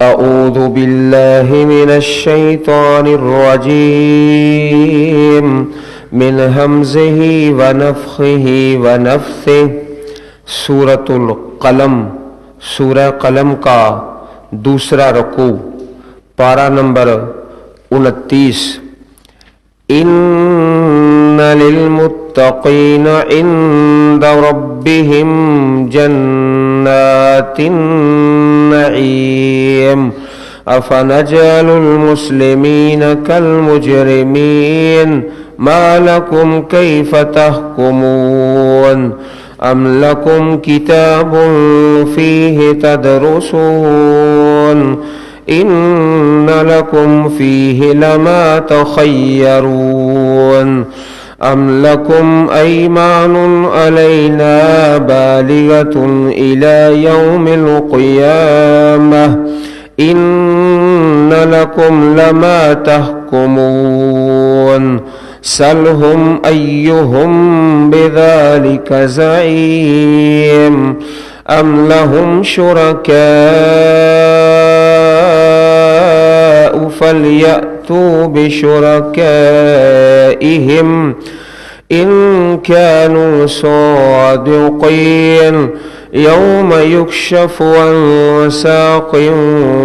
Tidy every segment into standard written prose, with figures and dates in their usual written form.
أعوذ बिल्लाहि मिनश्शैतानिर्रजीम मिन हमज़िही व नफ़्ख़िही व नफ़्सिही। सूरतुल क़लम, सूरह क़लम का दूसरा रुकू, पारा नंबर 29। इन्न लिलमुत्तक़ीन इंद रब्बिहिम जन्नातिन नईम अफनजअलुल मुस्लिमीन कल मुजरिमीन मा लकुम कैफ तहकुमून अम लकुम किताबुन फीहि तदरुसून इन्न लकुम फीहि लमा तखय्यरून अम लकुम ऐमानुन अलैना बालिगतुन इला यौमिल क़ियामह इन्न लकुम लमा तहकुमून सलहुम अय्युहुम बिज़ालिका ज़ईम अम लहुम शुरकाउ फलयअतू बिशुरकाइहिम इन कानू सादिक़ीन यौम युक्शफ़ु अन साक़िन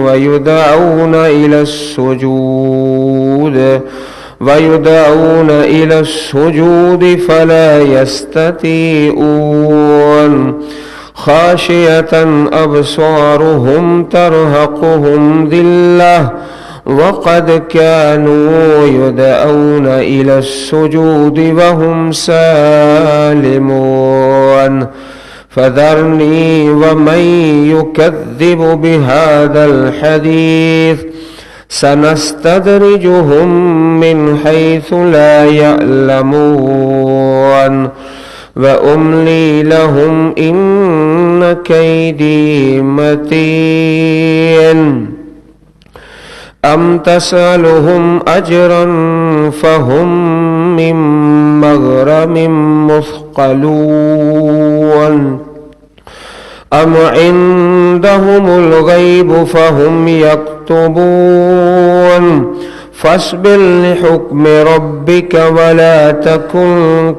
व युदअऊन इला सुजूद फला यस्ततीऊन खाशियतन अबसारुहुम तरहक़ुहुम दिल्लह वक़द कानू युदअऊन इला सुजूद वहुम सालिमून फ़ज़रनी वमन युकज़्ज़िबु बिहाज़ल हदीस सनस्तदरिजुहुम मिन हैसु ला यअलमून व उम्ली लहुम इन्न कैदी मतीन अम तसअलुहुम अजरन फहुम मिन मग़रमिन मुस्क़लून अम इंदहुमुल ग़ैब फहुम यक्तुबून फ़स्बिर लिहुक्मि रब्बिक वला तकुन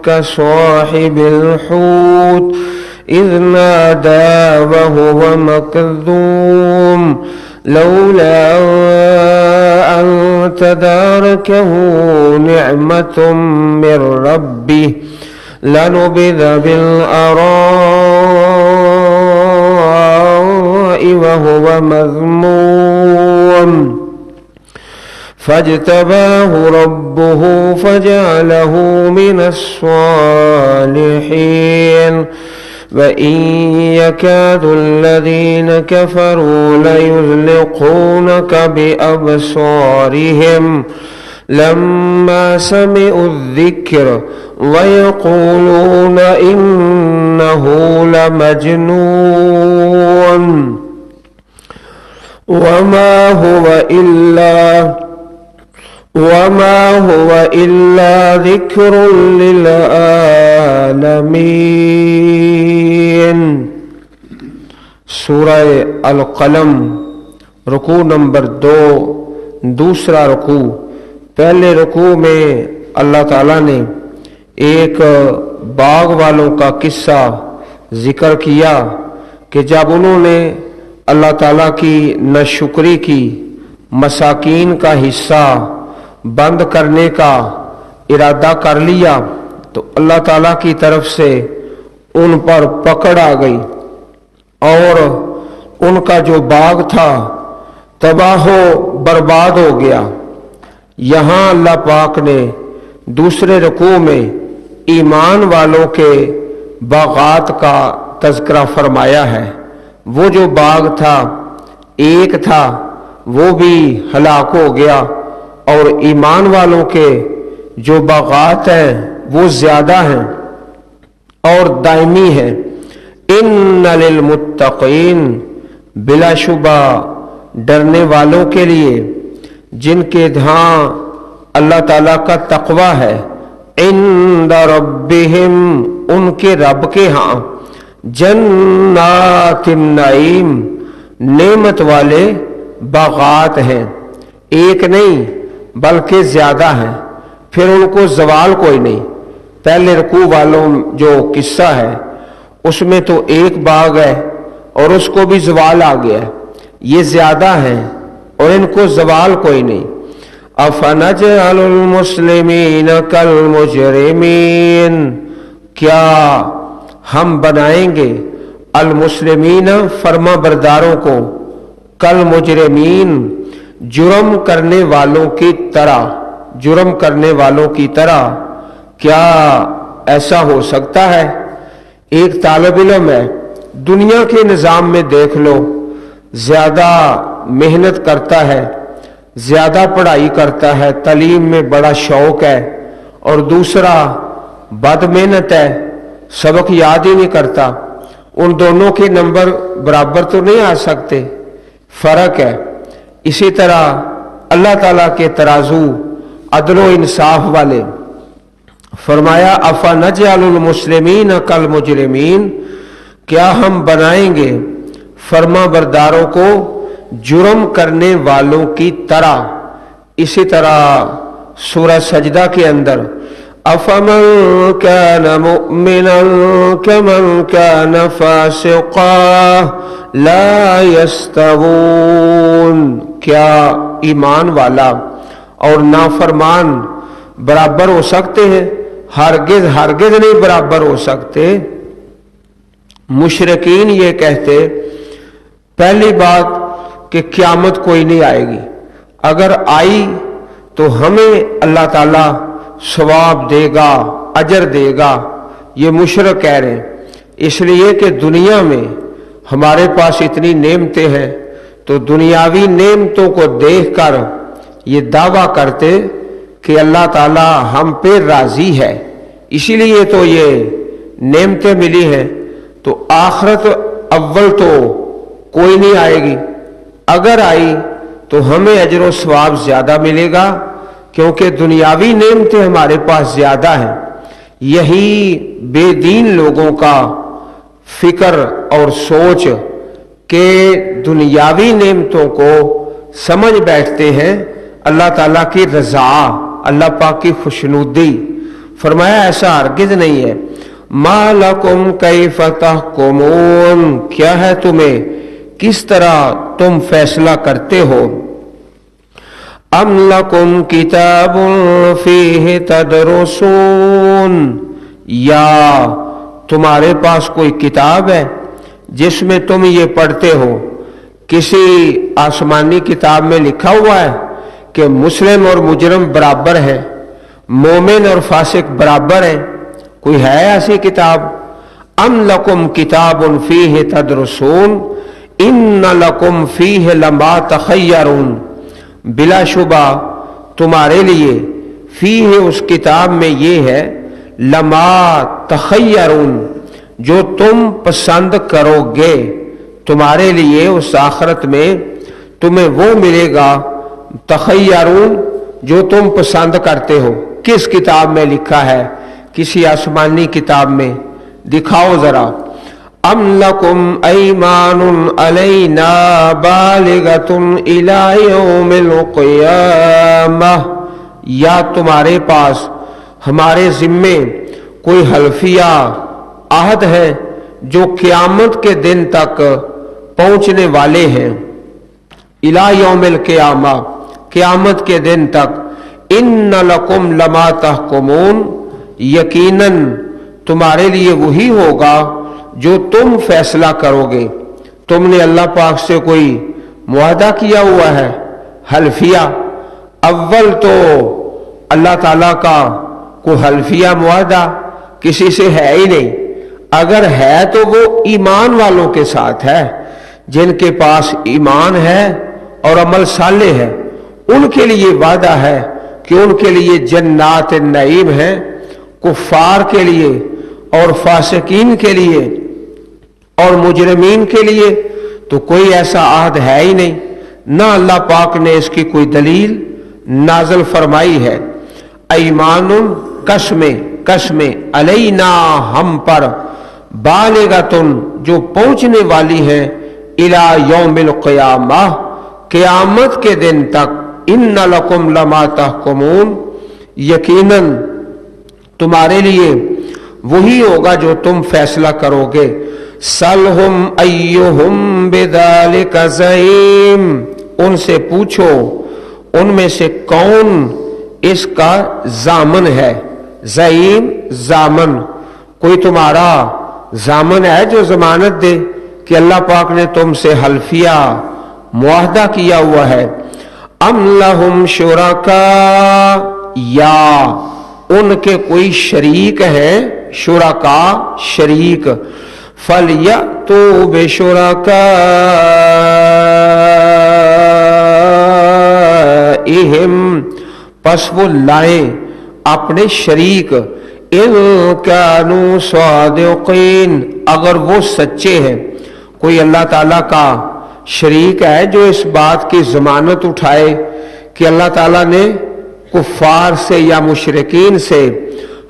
कसाहिबिल हूत इज़ नादा वहुव मकज़ूम लौला अन तदारकहु निअमतुम मिर रब्बिह लनुबिज़ बिल अराइ वहुव मज़मूम फज्तबाहु रब्बुहु फजअलहु मिनस्सालिहीन व इन यकादुल्लज़ीन कफ़रू लयुज़्लिक़ूनक बिअबसारिहिम लम्मा समिउज़्ज़िक्र व यक़ूलून इन्नहु लमजनून वमा हुव इल्ला ज़िक्रुन लिल आलमीन। सूरह अल क़लम, रुकू नंबर 2, दूसरा रुकू। पहले रुकू में अल्लाह ताला ने एक बाग वालों का किस्सा जिक्र किया कि जब उन्होंने अल्लाह ताला की नाशुक्री की, मसाकीन का हिस्सा बंद करने का इरादा कर लिया तो अल्लाह ताला की तरफ से उन पर पकड़ आ गई और उनका जो बाग था तबाह बर्बाद हो गया। यहाँ अल्लाह पाक ने दूसरे रुकू में ईमान वालों के बागात का तज़किरा फरमाया है। वो जो बाग था, एक था, वो भी हलाक हो गया और ईमान वालों के जो बागात हैं वो ज्यादा हैं और दायमी है। इन्न लिलमुत्तक़ीन, बिलाशुबा डरने वालों के लिए जिनके यहाँ अल्लाह ताला का तक़वा है, इंद रब्बिहिम, उनके रब के यहाँ, जन्नातिन नईम, नेमत वाले बागात हैं, एक नहीं बल्कि ज्यादा हैं, फिर उनको जवाल कोई नहीं। पहले रुकू वालों जो किस्सा है उसमें तो एक बाग है और उसको भी जवाल आ गया, ये ज्यादा है और इनको जवाल कोई नहीं। अफनजअलुल मुस्लिमीन कल मुजरिमीन, क्या हम बनाएंगे अल मुस्लिमीन फर्मा बरदारों को, कल मुजरिमीन जुर्म करने वालों की तरह, जुर्म करने वालों की तरह। क्या ऐसा हो सकता है? एक तालिब इल्म है, दुनिया के निज़ाम में देख लो, ज्यादा मेहनत करता है, ज्यादा पढ़ाई करता है, तालीम में बड़ा शौक है, और दूसरा बद मेहनत है, सबक याद ही नहीं करता। उन दोनों के नंबर बराबर तो नहीं आ सकते, फर्क है। इसी तरह अल्लाह ताला के तराजू अदलो इंसाफ वाले, फरमाया अफनजअलुल मुस्लिमीन कल मुजरिमीन, क्या हम बनाएंगे फर्मा बरदारों को जुर्म करने वालों की तरह। इसी तरह सूरह सजदा के अंदर अफमन कान मुमिनन कमन कान फासिका ला यस्तवून, क्या ईमान वाला और नाफरमान बराबर हो सकते हैं? हरगिज हरगिज नहीं बराबर हो सकते। मुशरिकीन ये कहते, पहली बात कि क़यामत कोई नहीं आएगी, अगर आई तो हमें अल्लाह ताला सवाब देगा, अजर देगा, ये मुशरिक कह रहे हैं। इसलिए कि दुनिया में हमारे पास इतनी नेमतें हैं, तो दुनियावी नेमतों को देखकर ये दावा करते कि अल्लाह ताला हम पे राजी है, इसीलिए तो ये नेमतें मिली हैं। तो आखिरत अव्वल तो कोई नहीं आएगी, अगर आई तो हमें अजर व सवाब ज्यादा मिलेगा, क्योंकि दुनियावी नेमतें हमारे पास ज्यादा हैं। यही बेदीन लोगों का फिक्र और सोच के दुनियावी नेमतों को समझ बैठते हैं अल्लाह ताला की रजा, अल्लाह पाक की खुशनुदी। फरमाया ऐसा हरगिज नहीं है। मा लकुम कैफ तहकुमून, क्या है तुम्हें, किस तरह तुम फैसला करते हो। अम लकुम किताबुन फीहि तदरुसून, या तुम्हारे पास कोई किताब है जिसमें तुम ये पढ़ते हो। किसी आसमानी किताब में लिखा हुआ है कि मुस्लिम और मुजरम बराबर है, मोमिन और फासिक बराबर है? कोई है ऐसी किताब? अम लकुम किताबुन फीहि तदरुसून इन्न लकुम फीहि लमा तखय्यरून, बिलाशुबा तुम्हारे लिए फीहि उस किताब में ये है, लमा तखय्यरून जो तुम पसंद करोगे, तुम्हारे लिए उस आखिरत में तुम्हें वो मिलेगा, तखय्यरून जो तुम पसंद करते हो। किस किताब में लिखा है? किसी आसमानी किताब में दिखाओ जरा। अम लकुम ऐमानुन अलैना बालिगतुन इला यौमिल क़ियामह, या तुम्हारे पास हमारे जिम्मे कोई हल्फिया आहद है जो क़यामत के दिन तक पहुंचने वाले हैं। इला यौमिल क़ियामह, क़यामत के दिन तक। इन्न लकुम लमा तहकुमून, यकीनन तुम्हारे लिए वही होगा जो तुम फैसला करोगे। तुमने अल्लाह पाक से कोई मुआहदा किया हुआ है, हल्फिया? अव्वल तो अल्लाह ताला का कोई हल्फिया मुआहदा किसी से है ही नहीं। अगर है तो वो ईमान वालों के साथ है, जिनके पास ईमान है और अमल साले है, उनके लिए वादा है कि उनके लिए जन्नात नईम है। कुफार के लिए और फासिकीन के लिए और मुजरमीन के लिए तो कोई ऐसा आहद है ही नहीं, ना अल्लाह पाक ने इसकी कोई दलील नाजल फरमाई है। ऐमानुन कसमें, कसमें अलैना हम पर, बालिगतुन जो पहुंचने वाली है, इला यौमिल क़ियामह क़यामत के दिन तक इन्ना लकुम लमा तहकुमून, यकीनन तुम्हारे लिए वही होगा जो तुम फैसला करोगे। सलहुम अय्युहुम बिदालिका ज़ईम, उनसे पूछो उनमें से कौन इसका जामन है। ज़ईम जामन, कोई तुम्हारा जामन है जो जमानत दे कि अल्लाह पाक ने तुमसे हल्फिया मुआहदा किया हुआ है। अम लहुम शुरका, या उनके कोई शरीक है, शुरका शरीक। फलयतू बिशुरकाइहिम, पस वो लाएं अपने शरीक। इन कानू सादिकीन, अगर वो सच्चे हैं। कोई अल्लाह ताला का शरीक है जो इस बात की जमानत उठाए कि अल्लाह ताला ने कुफ्फार से या मुशरिकीन से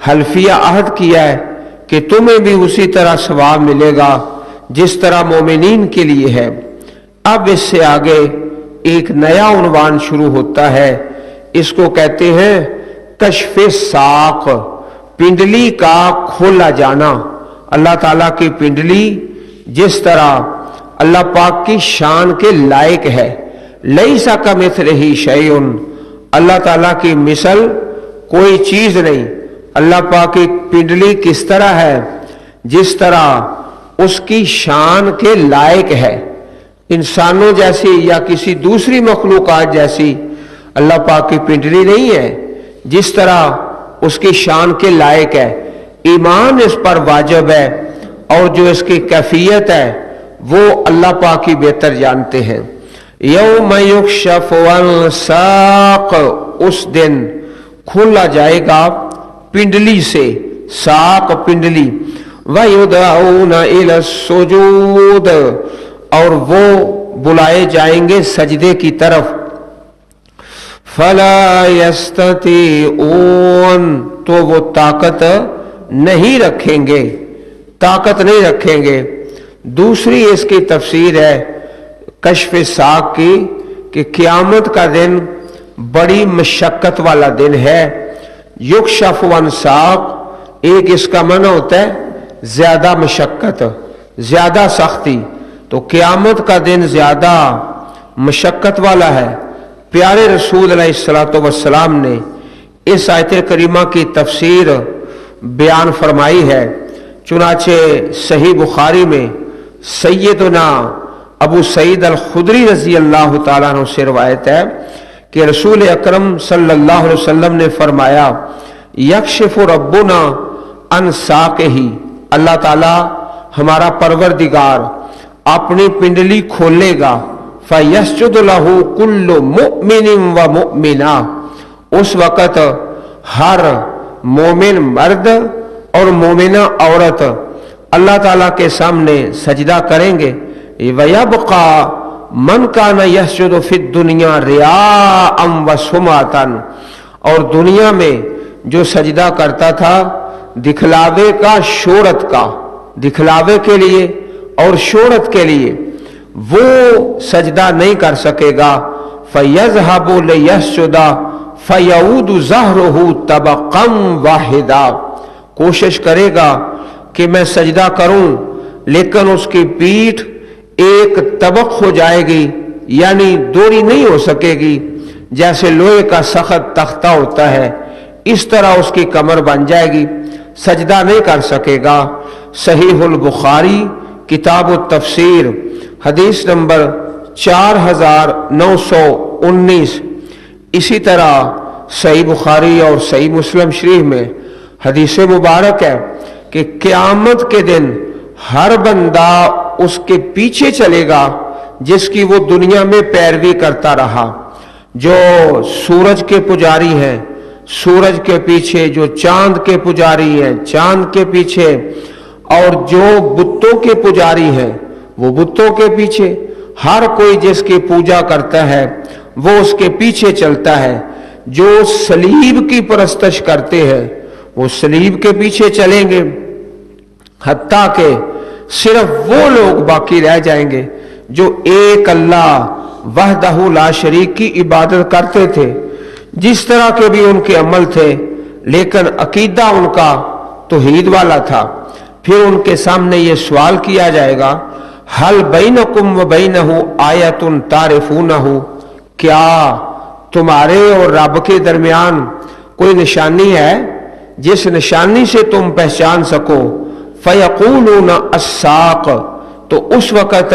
हल्फिया अहद किया है कि तुम्हें भी उसी तरह सवाब मिलेगा जिस तरह मोमिनीन के लिए है। अब इससे आगे एक नया उन्वान शुरू होता है, इसको कहते हैं कश्फे साक, पिंडली का खोला जाना। अल्लाह ताला की पिंडली जिस तरह अल्लाह पाक की शान के लायक है, लैसा कमिथलिही शैउन, अल्लाह ताला की मिसल कोई चीज नहीं। अल्लाह पाक की पिंडली किस तरह है, जिस तरह उसकी शान के लायक है। इंसानों जैसी या किसी दूसरी मखलूकात जैसी अल्लाह पाक की पिंडली नहीं है, जिस तरह उसकी शान के लायक है। ईमान इस पर वाजिब है और जो इसकी कैफियत है वो अल्लाह पाक ही बेहतर जानते हैं। यौम युक्शफ़ु अन साक़, उस दिन खोला जाएगा पिंडली से, साक पिंडली। वयुदऊना इला सुजूद, और वो बुलाए जाएंगे सजदे की तरफ। फला यस्ततीऊन, तो वो ताकत नहीं रखेंगे, ताकत नहीं रखेंगे। दूसरी इसकी तफसीर है कश्फ साक की कि क़यामत का दिन बड़ी मशक्कत वाला दिन है। युक्शफ़ु अन साक, एक इसका माना होता है ज्यादा मशक्कत, ज्यादा सख्ती, तो क़यामत का दिन ज्यादा मशक्कत वाला है। प्यारे रसूल अलैहिस्सलातु वस्सलाम ने इस आयत करीमा की तफसीर बयान फरमाई है। चुनाचे सही बुखारी में सैयदना अबू सईद अल खुदरी रजी अल्लाह ताला अन्हु से रिवायत है कि रसूल अकरम सल्लल्लाहु अलैहि वसल्लम ने फरमाया, यक्शिफु रब्बुना अन साक़िही, अल्लाह ताला हमारा परवरदिगार अपनी पिंडली खोलेगा। फयस्जुदु लहू कुल्लु मुमिनिन व मुमिना, उस वक़्त हर मोमिन मर्द और मोमिना औरत अल्लाह ताला के सामने सजदा करेंगे। वयबका मन काना यस्जुदु फिद दुनिया रियाअम व सुमातन, और दुनिया में जो सजदा करता था दिखलावे का, शोहरत का, दिखलावे के लिए और शोहरत के लिए, वो सजदा नहीं कर सकेगा। फयज़हबु लियस्जुदा फयऊदु ज़हरुहु तबक़म वाहिदा, कोशिश करेगा कि मैं सजदा करूं, लेकिन उसकी पीठ एक तबक हो जाएगी, यानी दोरी नहीं हो सकेगी। जैसे लोहे का सख्त तख्ता होता है इस तरह उसकी कमर बन जाएगी, सजदा नहीं कर सकेगा। सहीहुल बुखारी किताब तफसीर हदीस नंबर 4919। इसी तरह सही बुखारी और सही मुस्लिम शरीफ में हदीस मुबारक है कि क़यामत के दिन हर बंदा उसके पीछे चलेगा जिसकी वो दुनिया में पैरवी करता रहा। जो सूरज के पुजारी हैं, सूरज के पीछे, जो चांद के पुजारी हैं, चांद के पीछे, और जो बुतों के पुजारी हैं वो बुतों के पीछे। हर कोई जिसकी पूजा करता है वो उसके पीछे चलता है। जो सलीब की परस्तश करते हैं वो सलीब के पीछे चलेंगे, हत्ता के सिर्फ वो लोग बाकी रह जाएंगे जो एक अल्लाह वहदहू ला शरीक की इबादत करते थे, जिस तरह के भी उनके अमल थे, लेकिन अकीदा उनका तौहीद वाला था। फिर उनके सामने ये सवाल किया जाएगा, हल बैनकुम व बैनहू आयतुन तारिफूनहू, क्या तुम्हारे और रब के दरमियान कोई निशानी है जिस निशानी से तुम पहचान सको? फयकूलून अस्साक, तो उस वक़्त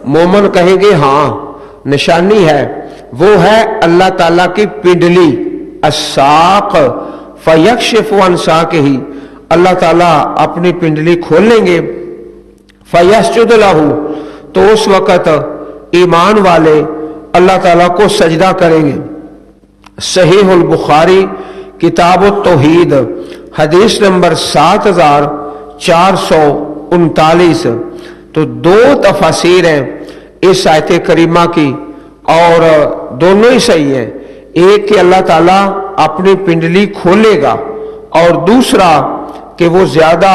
मोमन कहेंगे हाँ निशानी है, वो है अल्लाह ताला की पिंडली अस्साक। फयक्शिफु अन साकिही, अल्लाह ताला अपनी पिंडली खोल लेंगे। फयस्जुद लहू, तो उस वक़्त ईमान वाले अल्लाह ताला को सजदा करेंगे। सहीहुल बुखारी किताब तौहीद हदीस नंबर 7439। तो दो तफसीर हैं इस आयत करीमा की और दोनों ही सही हैं। एक कि अल्लाह ताला अपनी पिंडली खोलेगा और दूसरा कि वो ज्यादा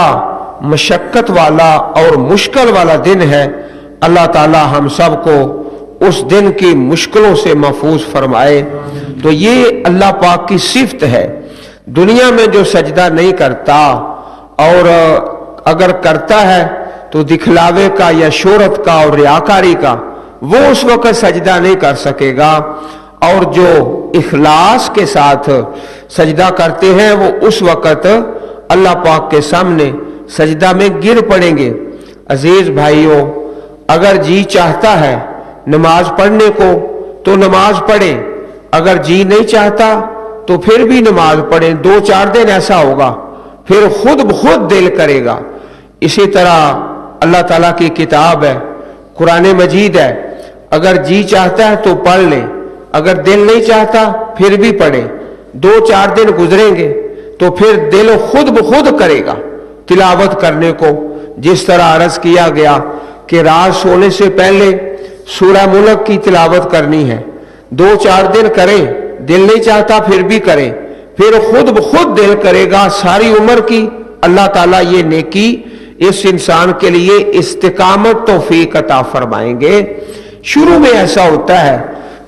मशक्कत वाला और मुश्किल वाला दिन है। अल्लाह ताला हम सब को उस दिन की मुश्किलों से महफूज फरमाए। तो ये अल्लाह पाक की सिफत है। दुनिया में जो सजदा नहीं करता और अगर करता है तो दिखलावे का या शोहरत का और रियाकारी का, वो उस वक्त सजदा नहीं कर सकेगा। और जो इखलास के साथ सजदा करते हैं वो उस वक्त अल्लाह पाक के सामने सजदा में गिर पड़ेंगे। अजीज भाइयों, अगर जी चाहता है नमाज पढ़ने को तो नमाज पढ़े, अगर जी नहीं चाहता तो फिर भी नमाज पढ़े। 2-4 दिन ऐसा होगा, फिर खुद ब खुद दिल करेगा। इसी तरह अल्लाह ताला की किताब है, कुरान मजीद है, अगर जी चाहता है तो पढ़ ले, अगर दिल नहीं चाहता फिर भी पढ़े। 2-4 दिन गुजरेंगे तो फिर दिल खुद ब खुद करेगा तिलावत करने को। जिस तरह अर्ज किया गया कि रात सोने से पहले सूरह मुल्क की तिलावत करनी है, 2-4 दिन करें, दिल नहीं चाहता फिर भी करें, फिर खुद ब खुद दिल करेगा। सारी उम्र की अल्लाह ताला ये नेकी इस इंसान के लिए इस्तिकामत तौफीक अता फरमाएंगे। शुरू में ऐसा होता है,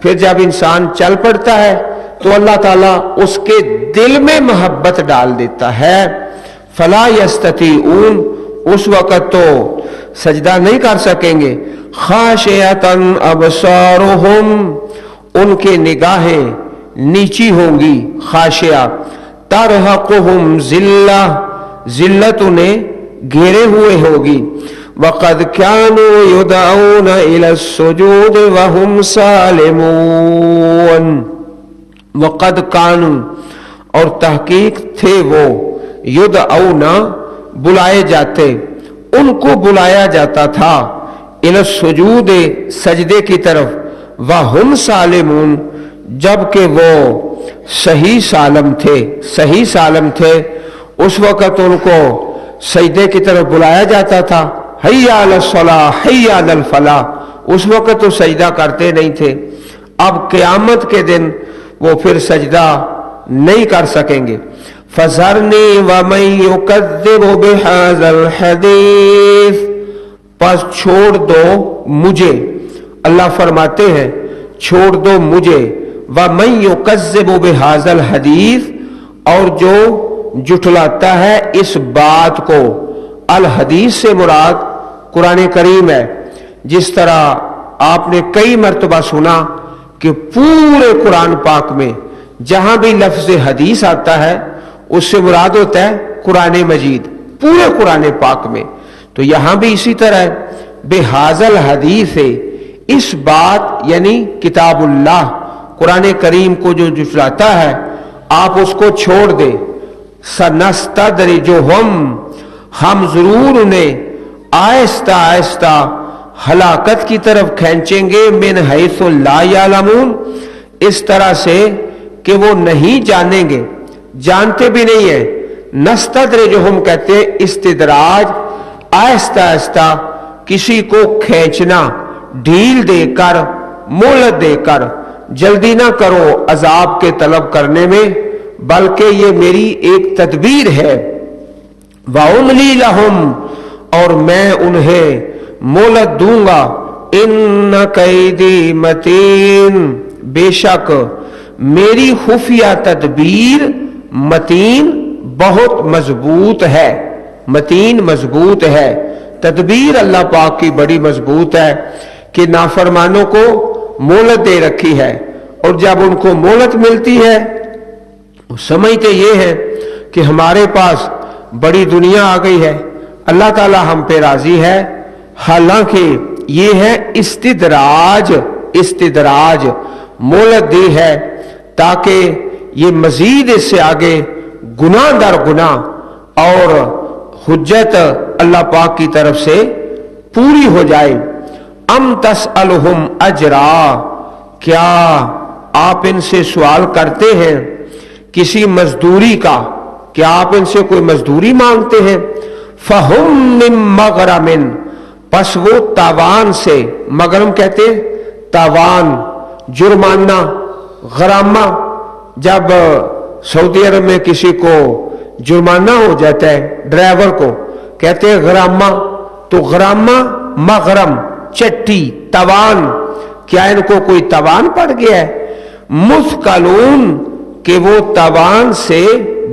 फिर जब इंसान चल पड़ता है तो अल्लाह ताला उसके दिल में मोहब्बत डाल देता है। फला यस्ततीऊन, उस वक़्त तो सजदा नहीं कर सकेंगे। खाशियतन अबसारुहुम, उनके निगाहें नीची होंगी। खाशिया तरहकुहुम जिल्ला, जिल्लत उन्हें घेरे हुए होगी। वक़द कानू युदऊन इला सुजूद वहुम सालिमून, वक़द कानू, और तहकीक थे वो, युदऊना, बुलाए जाते, उनको बुलाया जाता था, इला सुजूद, सजदे की तरफ, वहुम सालिमून, जबकि वो सही सालम थे, सही सालम थे। उस वक़्त उनको सजदे की तरफ बुलाया जाता था। हैया अलस्सलाह हैया अलल फलाह, उस वक़्त तो सजदा करते नहीं थे। अब क़यामत के दिन वो फिर सजदा नहीं कर सकेंगे। फज़रनी व मन युकज़्ज़िबु बिहाज़ल हदीस, बस छोड़ दो मुझे, अल्लाह फरमाते हैं छोड़ दो मुझे। व मन युकज़्ज़िबु बिहाज़ल हदीस, और जो जुटलाता है इस बात को। अल हदीस से मुराद कुरान करीम है। जिस तरह आपने कई मर्तबा सुना कि पूरे कुरान पाक में जहां भी लफ्ज हदीस आता है उससे मुराद होता है कुरान मजीद, पूरे कुरान पाक में। तो यहां भी इसी तरह बेहाजल हदीस है, इस बात यानी किताबुल्लाह कुरान करीम को जो जुटलाता है आप उसको छोड़ दे। सनस्तदरिजुहुम, हम जरूर उन्हें आहिस्ता आहिस्ता हलाकत की तरफ खींचेंगे। मिन हैसु ला यालमून, इस तरह से कि वो नहीं जानेंगे, जानते भी नहीं है। नस्तदरिजुहुम कहते हैं इस्तिदराज, आहिस्ता आहिस्ता किसी को खींचना, ढील देकर, मोहलत देकर। जल्दी ना करो अजाब के तलब करने में, बल्कि ये मेरी एक तदबीर है। वाउमली लहुम, और मैं उन्हें मोहलत दूंगा। इन्न कैदी मतीन, बेशक मेरी खुफिया तदबीर मतीन बहुत मजबूत है। मतीन मजबूत है, तदबीर अल्लाह पाक की बड़ी मजबूत है कि नाफरमानों को मोहलत दे रखी है, और जब उनको मोहलत मिलती है समझते ये है कि हमारे पास बड़ी दुनिया आ गई है, अल्लाह ताला हम पे राजी है। हालांकि ये है इस्तिदराज, इस्तिदराज मोहलत दी है ताकि ये मजीद इससे आगे गुनाह दर गुनाह और हुज्जत अल्लाह पाक की तरफ से पूरी हो जाए। अम तसअलहुम अजरा, क्या आप इनसे सवाल करते हैं किसी मजदूरी का, क्या आप इनसे कोई मजदूरी मांगते हैं? फहुम मिन मगरमिन, पस वो तावान से, मगरम कहते हैं तावान, जुर्माना, गरामा। जब सऊदी अरब में किसी को जुर्माना हो जाता है, ड्राइवर को कहते हैं गरामा, तो गरामा मगरम चट्टी तवान, क्या इनको कोई तवान पड़ गया है? मुस्कलून, कि वो तवान से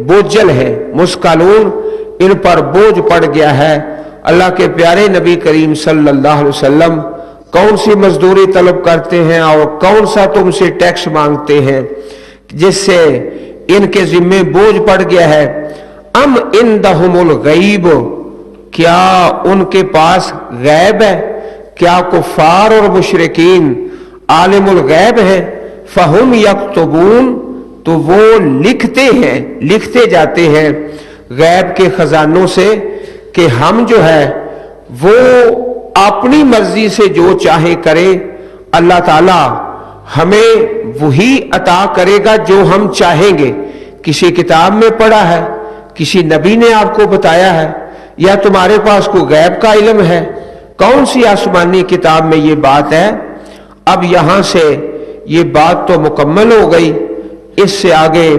बोझल है, मुस्कलून इन पर बोझ पड़ गया है। अल्लाह के प्यारे नबी करीम सल्लल्लाहु अलैहि वसल्लम कौन सी मजदूरी तलब करते हैं और कौन सा तुमसे टैक्स मांगते हैं जिससे इनके जिम्मे बोझ पड़ गया है? अम इंदहुमुल गैब, क्या उनके पास गैब है? क्या कुफार और मुशरिकीन आलिमुल गैब है? फहुम यक्तुबून, तो वो लिखते हैं, लिखते जाते हैं गैब के खजानों से कि हम जो है वो अपनी मर्जी से जो चाहे करे, अल्लाह ताला हमें वही अता करेगा जो हम चाहेंगे। किसी किताब में पढ़ा है, किसी नबी ने आपको बताया है, या तुम्हारे पास कोई गैब का इल्म है? कौन सी आसमानी किताब में ये बात है? अब यहां से ये बात तो मुकम्मल हो गई। इससे आगे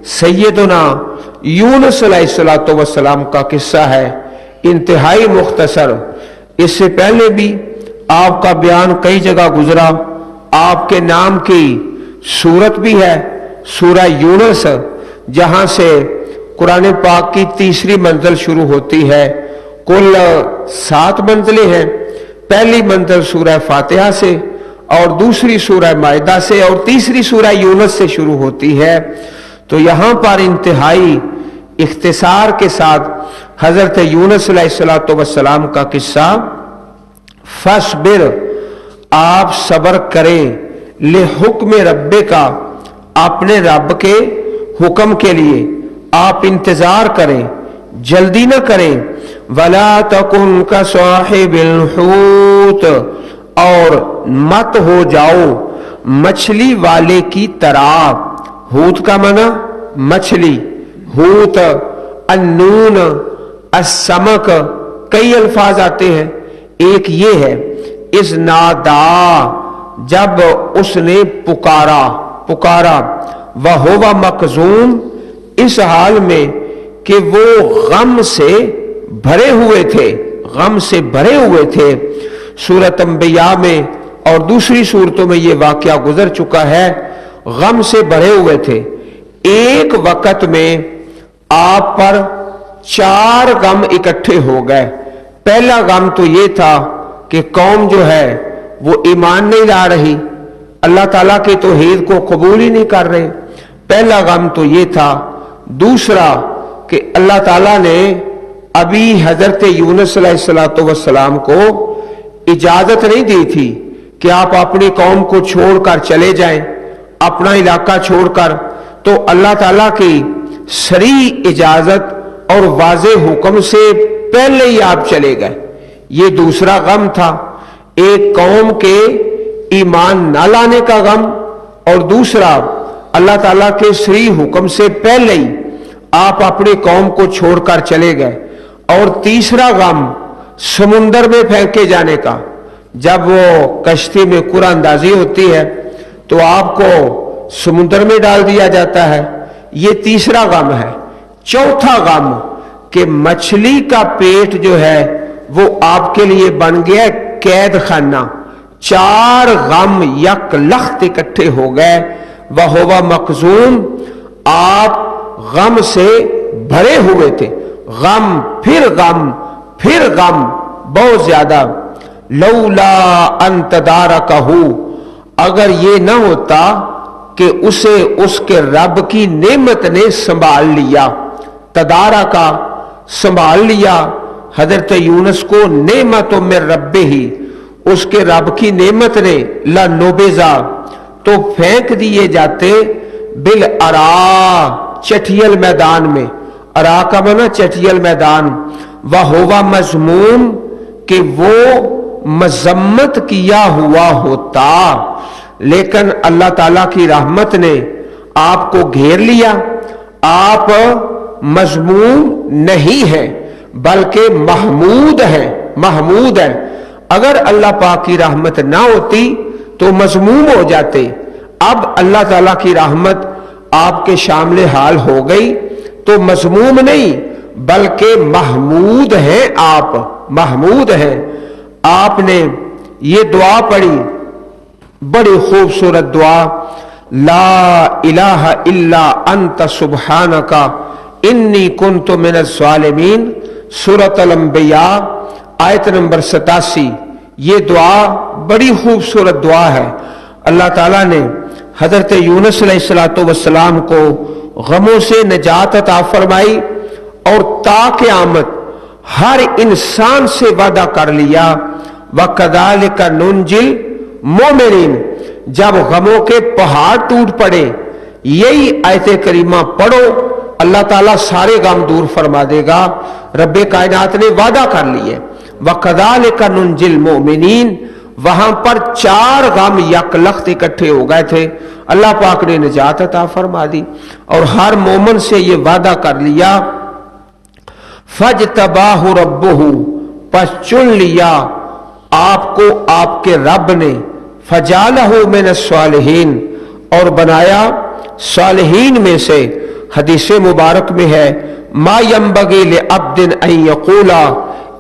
सैयदना यूनुस अलैहिस्सलातु वस्सलाम का किस्सा है, इंतहाई मुख्तसर। इससे पहले भी आपका बयान कई जगह गुजरा। आपके नाम की सूरत भी है, सूरह यूनुस, जहां से कुरान पाक की तीसरी मंजिल शुरू होती है। कुल 7 मंजिलें हैं। पहली मंजिल सूरह फातिहा से, और दूसरी सूरह माइदा से, और तीसरी सूरह यूनुस से शुरू होती है। तो यहां पर इंतहाई इख्तिसार के साथ हजरत यूनुस अलैहिस्सलातु वस्सलाम का किस्सा। फस्बिर, आप सब्र करें, ले हुक्म रब्बे का, अपने रब के हुक्म के लिए आप इंतजार करें, जल्दी ना करें। वला तकुन का साहिबिल हूत, और मत हो जाओ मछली वाले की तरह। हूत का माना मछली, हूत, अन्नून, असमक, कई अल्फाज आते हैं, एक ये है। इस नादा, जब उसने पुकारा, पुकारा, वह होवा मकजूम, इस हाल में कि वो गम से भरे हुए थे, गम से भरे हुए थे। सूरत अंबिया में और दूसरी सूरतों में ये वाकया गुजर चुका है। गम से भरे हुए थे। एक वक्त में आप पर 4 गम इकट्ठे हो गए। पहला गम तो ये था कि कौम जो है वो ईमान नहीं ला रही, अल्लाह ताला के तौहीद को कबूल ही नहीं कर रहे। पहला गम तो ये था। दूसरा कि अल्लाह ताला ने अभी हजरत यूनुस अलैहिस्सलातु वस्सलाम को इजाजत नहीं दी थी कि आप अपनी कौम को छोड़कर चले जाएं, अपना इलाका छोड़कर। तो अल्लाह ताला की सरी इजाजत और वाज़े हुक्म से पहले ही आप चले गए। ये दूसरा गम था, एक कौम के ईमान ना लाने का गम, और दूसरा अल्लाह ताला के सरी हुक्म से पहले ही आप अपनी कौम को छोड़कर चले गए। और तीसरा गम समुंदर में फेंके जाने का। जब वो कश्ती में कुरानंदाजी होती है तो आपको समुंदर में डाल दिया जाता है, ये तीसरा गम है। चौथा गम कि मछली का पेट जो है वो आपके लिए बन गया कैद खाना, 4 गम यक लख्त इकट्ठे हो गए। वह हुआ मखजूम, आप गम से भरे हुए थे। गम फिर गम फिर गम, बहुत ज्यादा। लौला अन तदारकहू, अगर ये ना होता कि उसे उसके रब की नेमत ने संभाल लिया। तदारा का संभाल लिया हजरत यूनुस को, नेमतों में रब्बे ही, उसके रब की नेमत ने, ला नोबेजा, तो फेंक दिए जाते, बिल अरा, चटियल मैदान में। अरा का माना चटियल मैदान। वह होवा मजमूम, कि वो मजम्मत किया हुआ होता। लेकिन अल्लाह ताला की रहमत ने आपको घेर लिया। आप मजमूम नहीं है बल्कि महमूद है, महमूद है। अगर अल्लाह पाक की रहमत ना होती तो मजमूम हो जाते। अब अल्लाह ताला की रहमत आपके शामिल हाल हो गई तो मजमूम नहीं बल्कि महमूद हैं आप, महमूद हैं। आपने ये दुआ पढ़ी, बड़ी खूबसूरत दुआ, ला इलाहा इल्ला अंत सुब्हानका इन्नी कुन्तु मिनज़ ज़ालिमीन, सूरत अल-अंबिया आयत नंबर 87। ये दुआ बड़ी खूबसूरत दुआ है। अल्लाह ताला ने हजरत यूनुस अलैहिस्सलातु वस्सलाम को गमों से निजात अता फरमाई और ताक़यामत हर इंसान से वादा कर लिया, व कज़ालिका नुंजिल मोमिनीन। जब गमों के पहाड़ टूट पड़े, यही आयत करीमा पढ़ो, अल्लाह ताला सारे गम दूर फरमा देगा। रब्बे कायनात ने वादा कर लिए, व कज़ालिका नुंजिल मोमिनीन। वहां पर 4 गम यकलख्त इकट्ठे हो गए थे, अल्लाह पाक ने निजात अता फरमा दी और हर मोमन से ये वादा कर लिया। फजतबाहु रब्बुहु, पस चुन लिया आपको आपके रब ने, फजालहु मिनस सालिहीन, और बनाया सालिहीन में से। हदीस मुबारक में है, मा यंबगी ले अब्दिन अन यक़ूला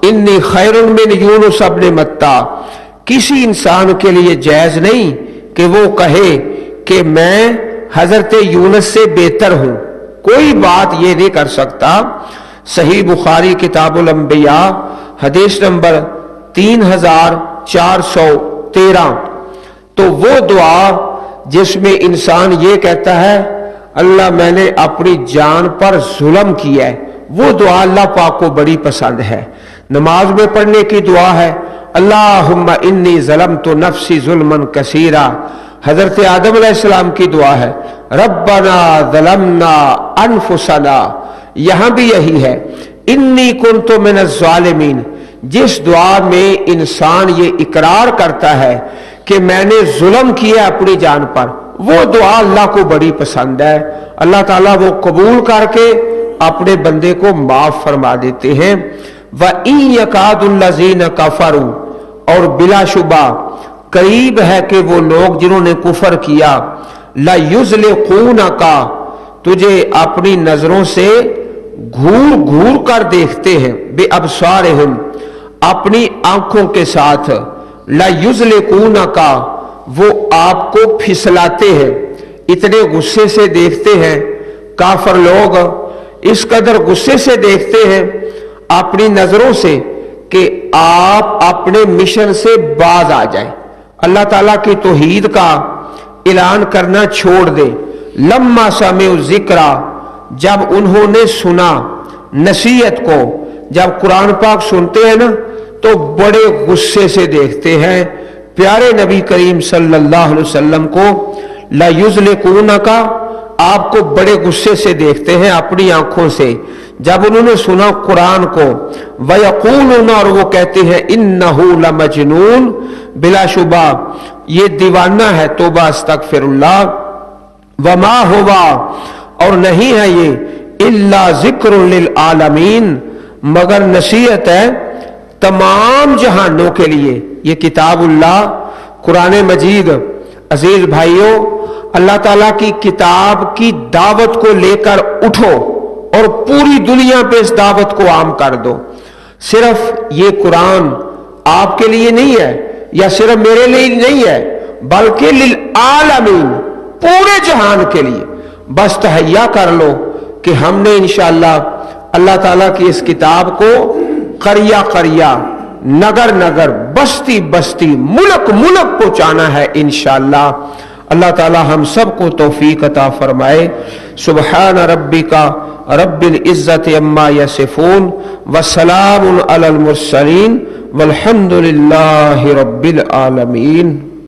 इन्नी खैरुन मिन यूनुस इब्न मत्ता। किसी इंसान के लिए जायज नहीं कि वो कहे कि मैं हजरत यूनुस से बेहतर हूं, कोई बात ये नहीं कर सकता। सही बुखारी किताबुल अंबिया हदीस नंबर 3413। तो वो दुआ जिसमें इंसान ये कहता है, अल्लाह मैंने अपनी जान पर जुल्म किया है, वो दुआ अल्लाह पाक को बड़ी पसंद है। नमाज में पढ़ने की दुआ है, अल्लाहुम्मा इन्नी ज़लमतु नफ्सी ज़ुल्मन कसीरा। हजरत आदम अलैहिस्सलाम की दुआ है, रब्बना ज़लमना अनफुसना। यहां भी यही है, इन्नी कुन्तु मिनज़ ज़ालिमीन। जिस दुआ में इंसान ये इकरार करता है कि मैंने जुल्म किया अपनी जान पर, वो दुआ अल्लाह को बड़ी पसंद है। अल्लाह ताला वो कबूल करके अपने बंदे को माफ फरमा देते हैं। व इन यकादुल्लज़ीन कफरू, और बिलाशुबा करीब है कि वो लोग जिन्होंने कुफर किया, ला युज़लिक़ूनका, तुझे अपनी नजरों से घूर घूर कर देखते हैं, बेअबसारिहिम, अपनी आंखों के साथ, ला युज़लिक़ूनका, वो आपको फिसलाते हैं, इतने गुस्से से देखते हैं। काफर लोग इस कदर गुस्से से देखते हैं अपनी नजरों से कि आप अपने मिशन से बाज आ जाए, अल्लाह ताला की तौहीद का ऐलान करना छोड़ दे। लम्मा समिउ ज़िक्रा, जब उन्होंने सुना नसीहत को, जब कुरान पाक सुनते हैं ना तो बड़े गुस्से से देखते हैं। प्यारे नबी करीम सल्लल्लाहु अलैहि वसल्लम को ला युज़लिक़ूनका, आपको बड़े गुस्से से देखते हैं अपनी आंखों से। जब उन्होंने सुना कुरान को, वयक़ूलून, और वो कहते हैं, इन्नहु लमजनून, बिलाशुबा ये दीवाना है, तौबा अस्तगफिरुल्लाह। वमा हुवा, और नहीं है ये, इल्ला ज़िक्रुन लिल आलमीन, मगर नसीहत है तमाम जहानों के लिए। ये किताबुल्लाह कुरान मजीद, अजीज भाइयों, अल्लाह ताला की किताब की दावत को लेकर उठो और पूरी दुनिया पे इस दावत को आम कर दो। सिर्फ ये कुरान आपके लिए नहीं है, یا صرف میرے لیے نہیں ہے بلکہ للعالمین، پورے جہان کے لیے۔ بس تہیا کر لو کہ ہم نے انشاءاللہ اللہ تعالیٰ کی اس کتاب کو قریہ قریہ، نگر نگر، بستی بستی، ملک ملک پہنچانا ہے انشاءاللہ۔ اللہ تعالیٰ ہم سب کو توفیق عطا فرمائے۔ سبحان ربک رب العزت عما یصفون وسلام علی المرسلین والحمد للہ رب العالمین۔